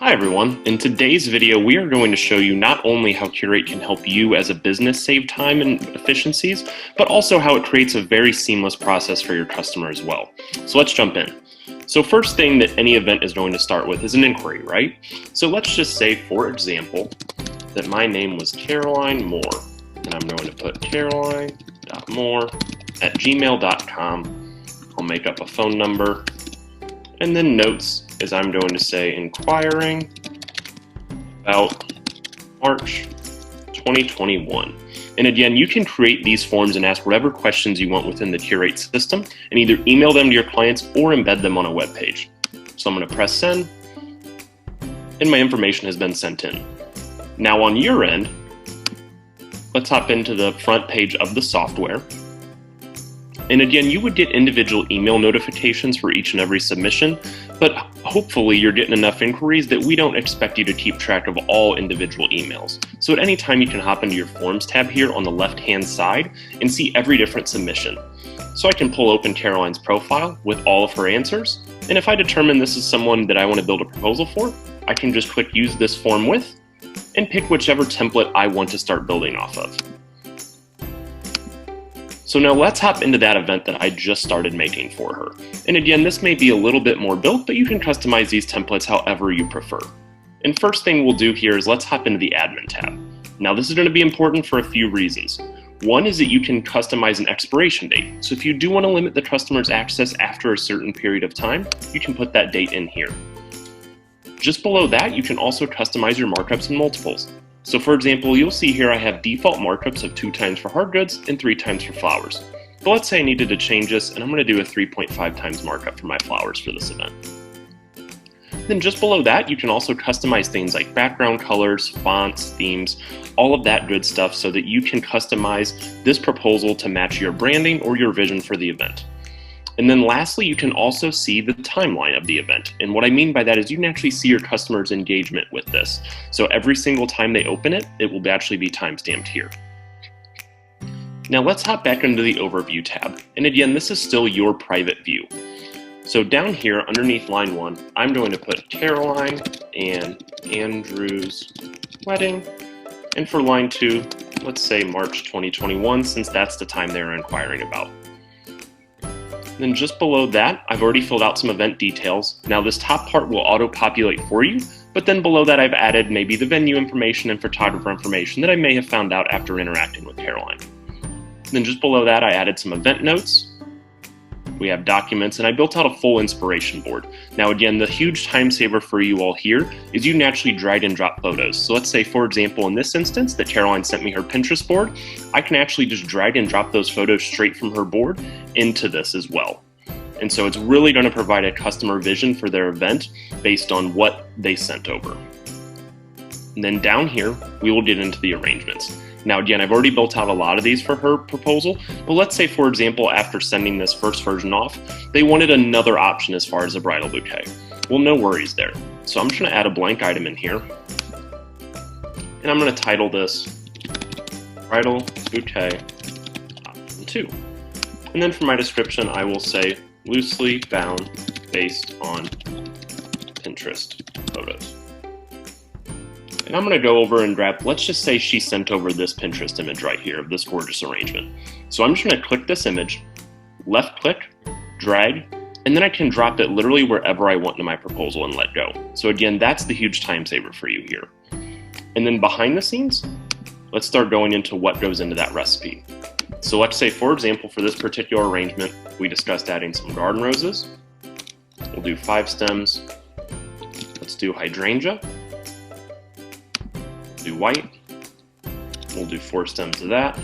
Hi everyone, in today's video we are going to show you not only how Curate can help you as a business save time and efficiencies, but also how it creates a very seamless process for your customer as well. So let's jump in. So first thing that any event is going to start with is an inquiry, right? So let's just say, for example, that my name was Caroline Moore, and I'm going to put caroline.moore@gmail.com. I'll make up a phone number, and then notes is I'm going to say inquiring about March 2021. And again, you can create these forms and ask whatever questions you want within the Curate system and either email them to your clients or embed them on a web page. So I'm going to press send, and my information has been sent in. Now on your end, let's hop into the front page of the software. And again, you would get individual email notifications for each and every submission, but hopefully you're getting enough inquiries that we don't expect you to keep track of all individual emails. So at any time you can hop into your Forms tab here on the left-hand side and see every different submission. So I can pull open Caroline's profile with all of her answers, and if I determine this is someone that I want to build a proposal for, I can just click Use This Form With and pick whichever template I want to start building off of. So now let's hop into that event that I just started making for her. And again, this may be a little bit more built, but you can customize these templates however you prefer. And first thing we'll do here is let's hop into the admin tab. Now this is going to be important for a few reasons. One is that you can customize an expiration date. So if you do want to limit the customer's access after a certain period of time, you can put that date in here. Just below that, you can also customize your markups and multiples. So for example, you'll see here I have default markups of 2 times for hard goods and 3 times for flowers. But let's say I needed to change this, and I'm going to do a 3.5 times markup for my flowers for this event. Then just below that, you can also customize things like background colors, fonts, themes, all of that good stuff so that you can customize this proposal to match your branding or your vision for the event. And then lastly, you can also see the timeline of the event. And what I mean by that is you can actually see your customer's engagement with this. So every single time they open it, it will actually be timestamped here. Now let's hop back into the Overview tab. And again, this is still your private view. So down here underneath line 1, I'm going to put Caroline and Andrew's wedding. And for line 2, let's say March 2021, since that's the time they're inquiring about. Then just below that, I've already filled out some event details. Now this top part will auto-populate for you, but then below that I've added maybe the venue information and photographer information that I may have found out after interacting with Caroline. Then just below that I added some event notes. We have documents, and I built out a full inspiration board. Now again, the huge time saver for you all here is you can actually drag and drop photos. So let's say, for example, in this instance that Caroline sent me her Pinterest board, I can actually just drag and drop those photos straight from her board into this as well. And so it's really going to provide a customer vision for their event based on what they sent over. And then down here, we will get into the arrangements. Now again, I've already built out a lot of these for her proposal, but let's say, for example, after sending this first version off, they wanted another option as far as a bridal bouquet. Well, no worries there. So I'm just going to add a blank item in here, and I'm going to title this Bridal Bouquet Option 2. And then for my description, I will say loosely bound based on Pinterest photos. And I'm going to go over and grab, let's just say she sent over this Pinterest image right here of this gorgeous arrangement. So I'm just going to click this image, left click, drag, and then I can drop it literally wherever I want in my proposal and let go. So again, that's the huge time saver for you here. And then behind the scenes, let's start going into what goes into that recipe. So let's say, for example, for this particular arrangement, we discussed adding some garden roses. We'll do 5 stems. Let's do hydrangea. Do white, we'll do 4 stems of that,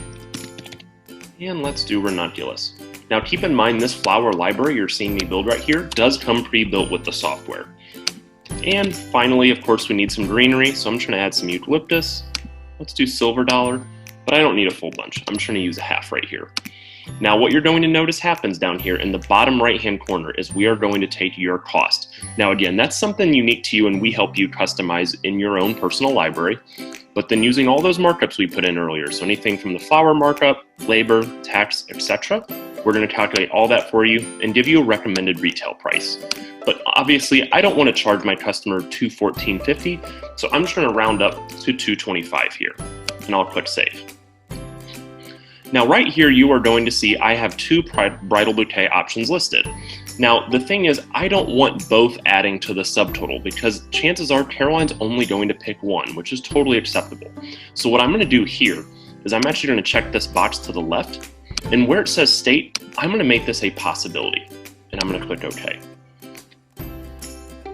and let's do ranunculus. Now keep in mind, this flower library you're seeing me build right here does come pre-built with the software. And finally, of course, we need some greenery, so I'm just going to add some eucalyptus. Let's do silver dollar, but I don't need a full bunch. I'm just going to use a half right here. Now what you're going to notice happens down here in the bottom right hand corner is we are going to take your cost. Now again, that's something unique to you and we help you customize in your own personal library, but then using all those markups we put in earlier, so anything from the flower markup, labor, tax, etc., We're going to calculate all that for you and give you a recommended retail price. But obviously, I don't want to charge my customer $214.50, so I'm just going to round up to $225 here, and I'll click Save. Now right here, you are going to see I have two bridal bouquet options listed. Now the thing is, I don't want both adding to the subtotal because chances are Caroline's only going to pick one, which is totally acceptable. So what I'm going to do here is I'm actually going to check this box to the left, and where it says state, I'm going to make this a possibility, and I'm going to click OK.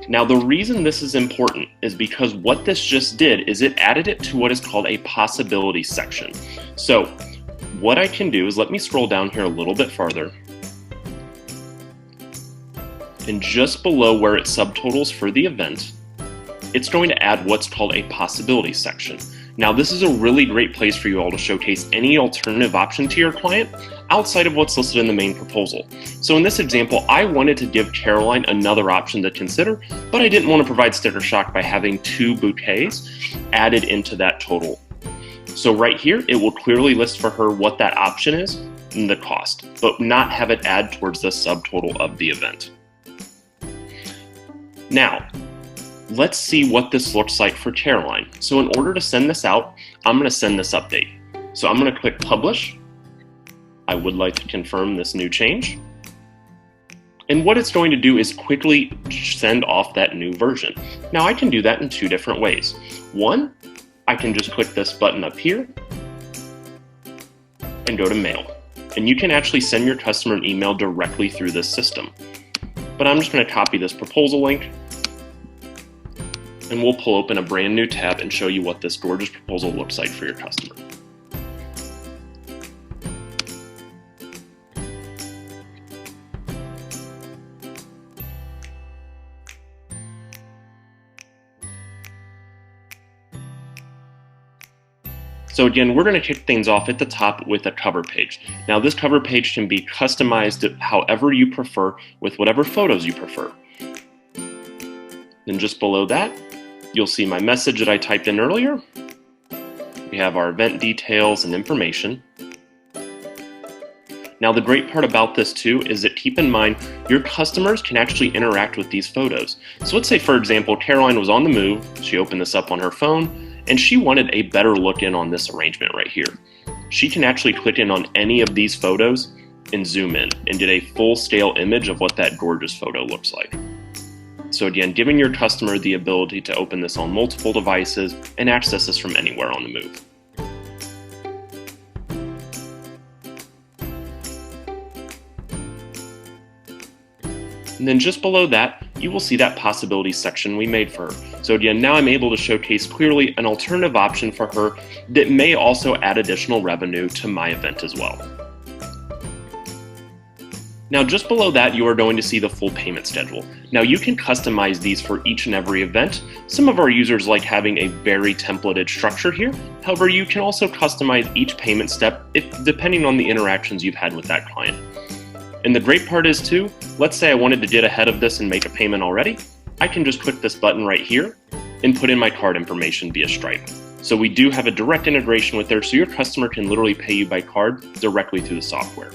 Now the reason this is important is because what this just did is it added it to what is called a possibility section. So what I can do is let me scroll down here a little bit farther, and just below where it subtotals for the event, it's going to add what's called a possibility section. Now this is a really great place for you all to showcase any alternative option to your client outside of what's listed in the main proposal. So in this example, I wanted to give Caroline another option to consider, but I didn't want to provide sticker shock by having two bouquets added into that total. So right here, it will clearly list for her what that option is and the cost, but not have it add towards the subtotal of the event. Now, let's see what this looks like for Caroline. So in order to send this out, I'm going to send this update. So I'm going to click Publish. I would like to confirm this new change. And what it's going to do is quickly send off that new version. Now I can do that in two different ways. One, I can just click this button up here and go to Mail. And you can actually send your customer an email directly through this system. But I'm just going to copy this proposal link, and we'll pull open a brand new tab and show you what this gorgeous proposal looks like for your customer. So again, we're going to kick things off at the top with a cover page. Now this cover page can be customized however you prefer with whatever photos you prefer. Then just below that, you'll see my message that I typed in earlier. We have our event details and information. Now the great part about this too is that keep in mind your customers can actually interact with these photos. So let's say for example Caroline was on the move, she opened this up on her phone, and she wanted a better look in on this arrangement right here. She can actually click in on any of these photos and zoom in and get a full scale image of what that gorgeous photo looks like. So again, giving your customer the ability to open this on multiple devices and access this from anywhere on the move. And then just below that, you will see that possibility section we made for her. So again, now I'm able to showcase clearly an alternative option for her that may also add additional revenue to my event as well. Now just below that, you are going to see the full payment schedule. Now you can customize these for each and every event. Some of our users like having a very templated structure here. However, you can also customize each payment step depending on the interactions you've had with that client. And the great part is too, let's say I wanted to get ahead of this and make a payment already. I can just click this button right here and put in my card information via Stripe. So we do have a direct integration with there, so your customer can literally pay you by card directly through the software.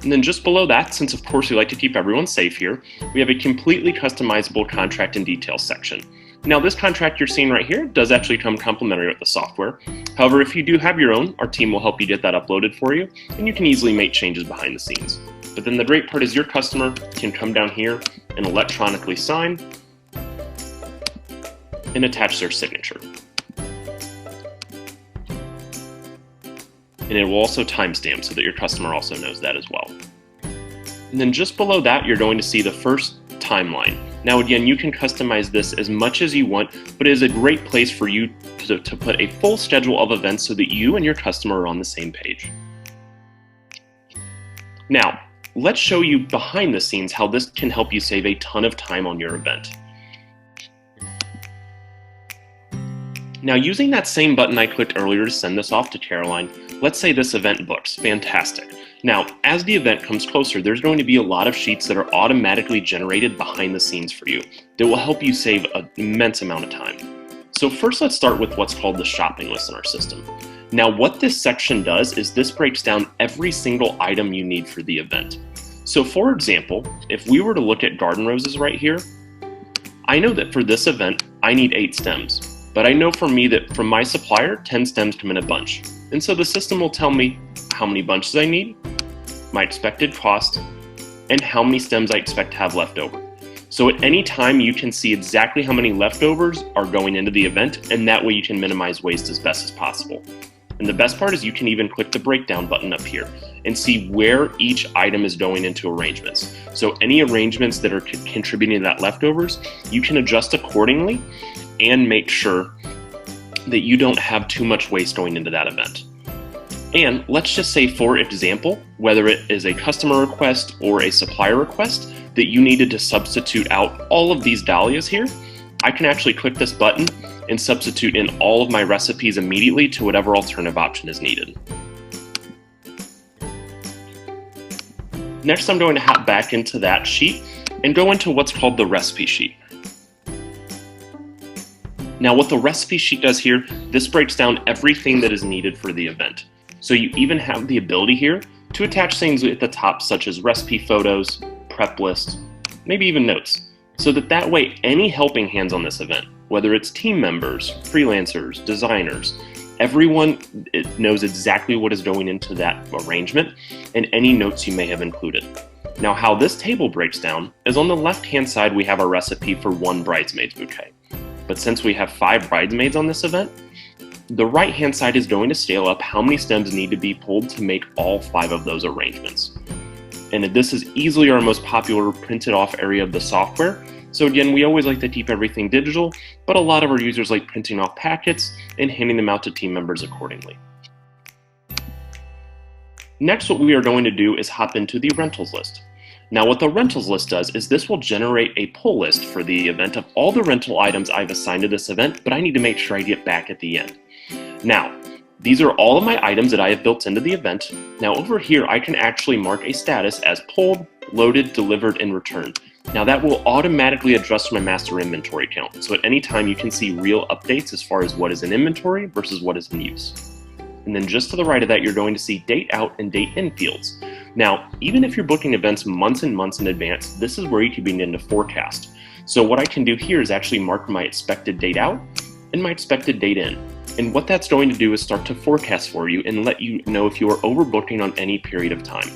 And then just below that, since of course we like to keep everyone safe here, we have a completely customizable contract and details section. Now this contract you're seeing right here does actually come complimentary with the software. However, if you do have your own, our team will help you get that uploaded for you, and you can easily make changes behind the scenes. But then the great part is your customer can come down here and electronically sign and attach their signature. And it will also timestamp so that your customer also knows that as well. And then just below that, you're going to see the first timeline. Now again, you can customize this as much as you want, but it is a great place for you to put a full schedule of events so that you and your customer are on the same page. Now, let's show you behind the scenes how this can help you save a ton of time on your event. Now using that same button I clicked earlier to send this off to Caroline, let's say this event books. Fantastic. Now, as the event comes closer, there's going to be a lot of sheets that are automatically generated behind the scenes for you that will help you save an immense amount of time. So first let's start with what's called the shopping list in our system. Now what this section does is this breaks down every single item you need for the event. So for example, if we were to look at garden roses right here, I know that for this event, I need 8 stems, but I know for me that from my supplier, 10 stems come in a bunch. And so the system will tell me how many bunches I need, my expected cost, and how many stems I expect to have left over. So at any time you can see exactly how many leftovers are going into the event, and that way you can minimize waste as best as possible. And the best part is you can even click the breakdown button up here and see where each item is going into arrangements. So any arrangements that are contributing to that leftovers, you can adjust accordingly and make sure that you don't have too much waste going into that event. And let's just say, for example, whether it is a customer request or a supplier request, that you needed to substitute out all of these dahlias here, I can actually click this button and substitute in all of my recipes immediately to whatever alternative option is needed. Next, I'm going to hop back into that sheet and go into what's called the recipe sheet. Now what the recipe sheet does here, this breaks down everything that is needed for the event. So you even have the ability here to attach things at the top such as recipe photos, prep lists, maybe even notes, so that way any helping hands on this event, whether it's team members, freelancers, designers, everyone knows exactly what is going into that arrangement and any notes you may have included. Now how this table breaks down is on the left hand side we have our recipe for 1 bridesmaid's bouquet. But since we have 5 bridesmaids on this event, the right hand side is going to scale up how many stems need to be pulled to make all 5 of those arrangements. And this is easily our most popular printed off area of the software. So again, we always like to keep everything digital, but a lot of our users like printing off packets and handing them out to team members accordingly. Next, what we are going to do is hop into the rentals list. Now what the rentals list does is this will generate a pull list for the event of all the rental items I've assigned to this event, but I need to make sure I get back at the end. Now, these are all of my items that I have built into the event. Now over here, I can actually mark a status as pulled, loaded, delivered, and returned. Now that will automatically adjust my master inventory count. So at any time you can see real updates as far as what is in inventory versus what is in use. And then just to the right of that, you're going to see date out and date in fields. Now, even if you're booking events months and months in advance, this is where you can begin to forecast. So what I can do here is actually mark my expected date out and my expected date in. And what that's going to do is start to forecast for you and let you know if you are overbooking on any period of time.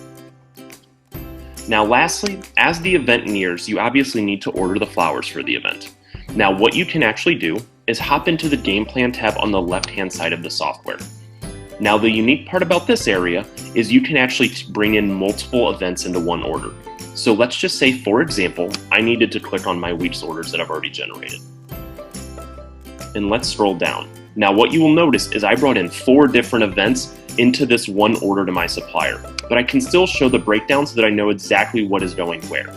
Now lastly, as the event nears, you obviously need to order the flowers for the event. Now what you can actually do is hop into the game plan tab on the left hand side of the software. Now the unique part about this area is you can actually bring in multiple events into one order. So let's just say, for example, I needed to click on my week's orders that I've already generated. And let's scroll down. Now what you will notice is I brought in 4 different events into this one order to my supplier, but I can still show the breakdown so that I know exactly what is going where.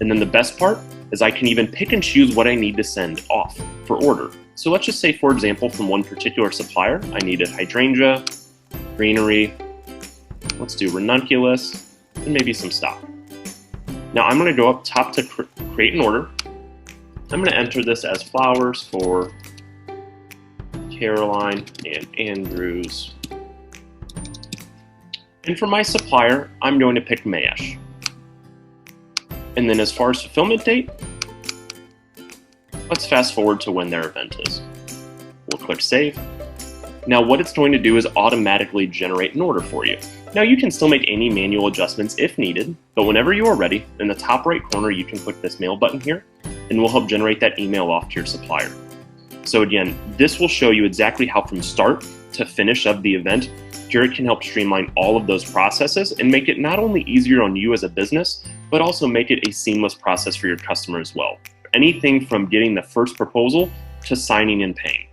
And then the best part is I can even pick and choose what I need to send off for order. So let's just say, for example, from one particular supplier, I needed hydrangea, greenery, let's do ranunculus, and maybe some stock. Now I'm going to go up top to create an order. I'm going to enter this as flowers for Caroline and Andrews. And for my supplier, I'm going to pick Mayesh. And then as far as fulfillment date, let's fast forward to when their event is. We'll click Save. Now what it's going to do is automatically generate an order for you. Now you can still make any manual adjustments if needed, but whenever you are ready, in the top right corner you can click this mail button here, and we'll help generate that email off to your supplier. So again, this will show you exactly how from start to finish of the event, Curate can help streamline all of those processes and make it not only easier on you as a business, but also make it a seamless process for your customer as well. Anything from getting the first proposal to signing and paying.